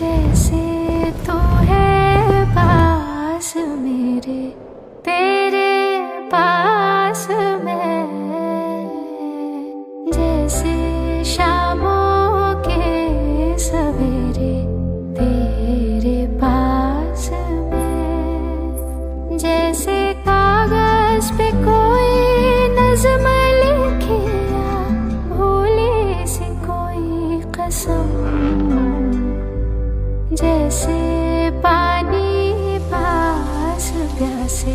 जैसे तू है पास मेरे, तेरे पास मैं, जैसे शामों के सवेरे तेरे पास मैं, जैसे कागज पे कोई नज़्म लिखिया, भूली सी कोई कसम, जैसे पानी पास प्यासे